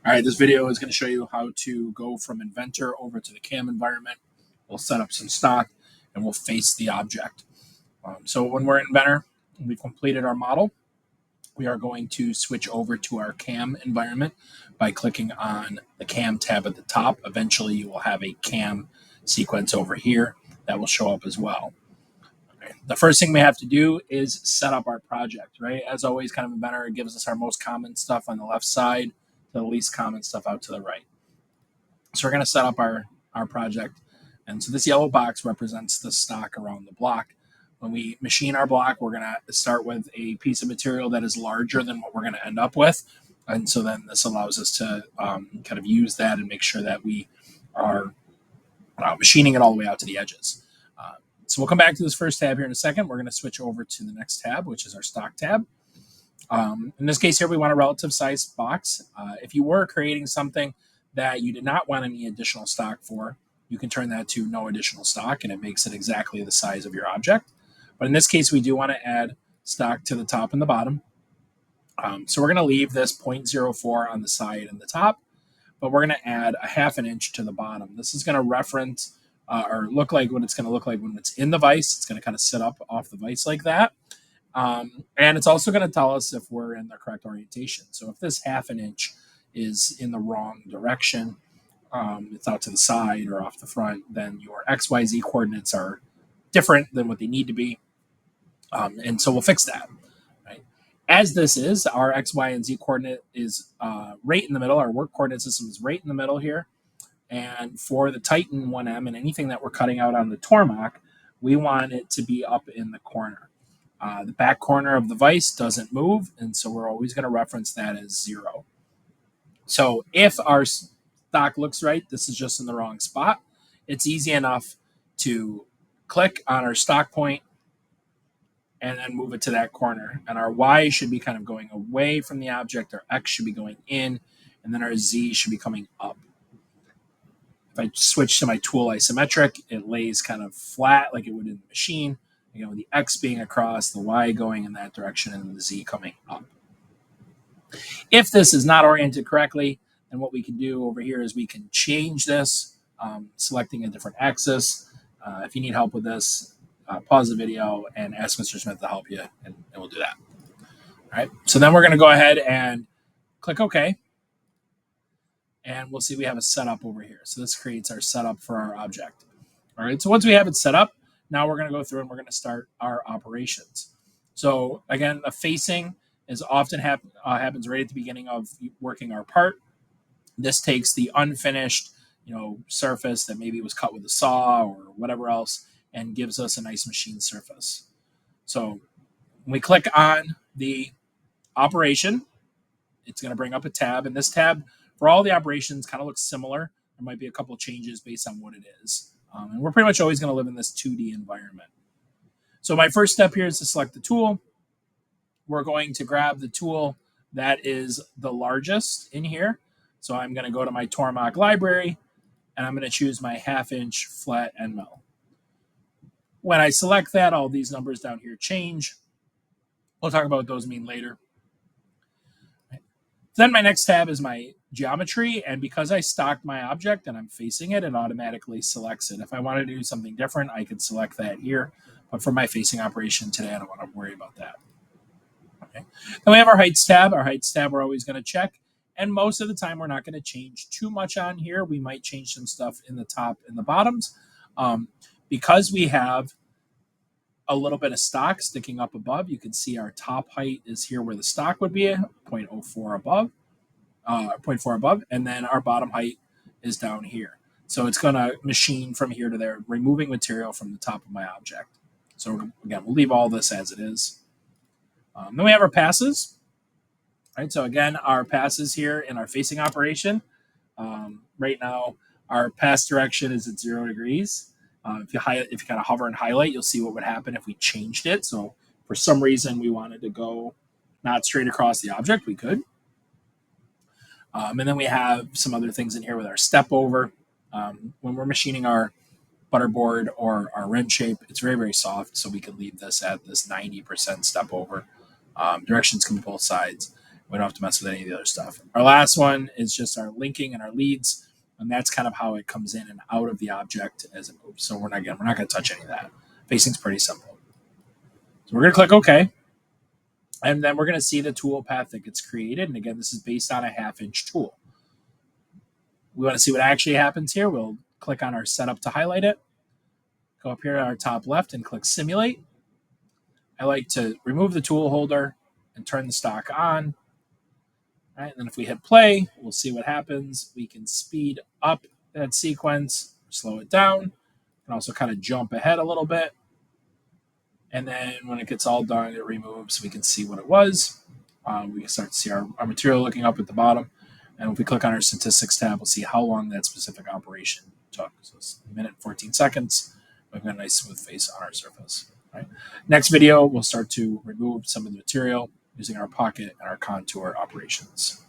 All right, this video is going to show you how to go from Inventor over to the CAM environment. We'll set up some stock and we'll face the object. So when we're in Inventor, we've completed our model. We are going to switch over to our CAM environment by clicking on the CAM tab at the top. Eventually, you will have a CAM sequence over here that will show up as well. The first thing we have to do is set up our project, right? As always, kind of Inventor gives us our most common stuff on the left side to the least common stuff out to the right. So we're going to set up our project. And so this yellow box represents the stock around the block. When we machine our block, we're going to start with a piece of material that is larger than what we're going to end up with. And so then this allows us to kind of use that and make sure that we are machining it all the way out to the edges. So we'll come back to this first tab here in a second. We're going to switch over to the next tab, which is our stock tab. In this case here, we want a relative sized box. If you were creating something that you did not want any additional stock for, you can turn that to no additional stock, and it makes it exactly the size of your object. But in this case, we do want to add stock to the top and the bottom. So we're going to leave this 0.04 on the side and the top, but we're going to add a 1/2 inch to the bottom. This is going to reference or look like what it's going to look like when it's in the vise. It's going to kind of sit up off the vise like that. And it's also going to tell us if we're in the correct orientation. So if this 1/2 inch is in the wrong direction, it's out to the side or off the front, then your XYZ coordinates are different than what they need to be. And so we'll fix that. Right? As this is, our X, Y, and Z coordinate is right in the middle. Our work coordinate system is right in the middle here. And for the Titan 1M and anything that we're cutting out on the Tormach, we want it to be up in the corner. The back corner of the vise doesn't move, and so we're always going to reference that as 0. So if our stock looks right, this is just in the wrong spot. It's easy enough to click on our stock point and then move it to that corner. And our Y should be kind of going away from the object, our X should be going in, and then our Z should be coming up. If I switch to my tool isometric, it lays kind of flat like it would in the machine. Again, with the X being across, the Y going in that direction, and the Z coming up. If this is not oriented correctly, then what we can do over here is we can change this, selecting a different axis. If you need help with this, pause the video and ask Mr. Smith to help you, and we'll do that. All right, so then we're going to go ahead and click OK. And we'll see we have a setup over here. So this creates our setup for our object. All right, so once we have it set up, now we're going to go through and we're going to start our operations. So again, the facing is often happens right at the beginning of working our part. This takes the unfinished, surface that maybe was cut with a saw or whatever else, and gives us a nice machine surface. So when we click on the operation, it's going to bring up a tab, and this tab for all the operations kind of looks similar. There might be a couple of changes based on what it is. And we're pretty much always going to live in this 2D environment. So my first step here is to select the tool. We're going to grab the tool that is the largest in here. So I'm going to go to my Tormach library, and I'm going to choose my 1/2 inch flat end mill. When I select that, all these numbers down here change. We'll talk about what those mean later. Then my next tab is my geometry, and because I stocked my object and I'm facing it, it automatically selects it. If I wanted to do something different, I could select that here, but for my facing operation today, I don't want to worry about that. Okay. Then we have our heights tab. Our heights tab we're always going to check, and most of the time we're not going to change too much on here. We might change some stuff in the top and the bottoms. Because we have a little bit of stock sticking up above, you can see our top height is here where the stock would be, 0.04 above, 0.4 above, and then our bottom height is down here. So it's going to machine from here to there, removing material from the top of my object. So again, we'll leave all this as it is. Then we have our passes. All right, so again, our passes here in our facing operation. Right now, our pass direction is at 0 degrees. If you kind of hover and highlight, you'll see what would happen if we changed it. So for some reason we wanted to go not straight across the object, we could. And then we have some other things in here with our step over. When we're machining our butterboard or our rim shape, it's very, very soft, so we can leave this at this 90% step over. Directions can be both sides. We don't have to mess with any of the other stuff. Our last one is just our linking and our leads, and that's kind of how it comes in and out of the object as it moves. So we're not going to touch any of that. Facing's pretty simple. So we're going to click OK, and then we're going to see the tool path that gets created. And again, this is based on a 1/2-inch tool. We want to see what actually happens here. We'll click on our setup to highlight it. Go up here to our top left and click Simulate. I like to remove the tool holder and turn the stock on. All right, and then if we hit play, we'll see what happens. We can speed up that sequence, slow it down, and also kind of jump ahead a little bit. And then when it gets all done, it removes. We can see what it was. We can start to see our material looking up at the bottom. And if we click on our statistics tab, we'll see how long that specific operation took. So it's 1 minute 14 seconds. We've got a nice smooth face on our surface. Right. Next video, we'll start to remove some of the material using our pocket and our contour operations.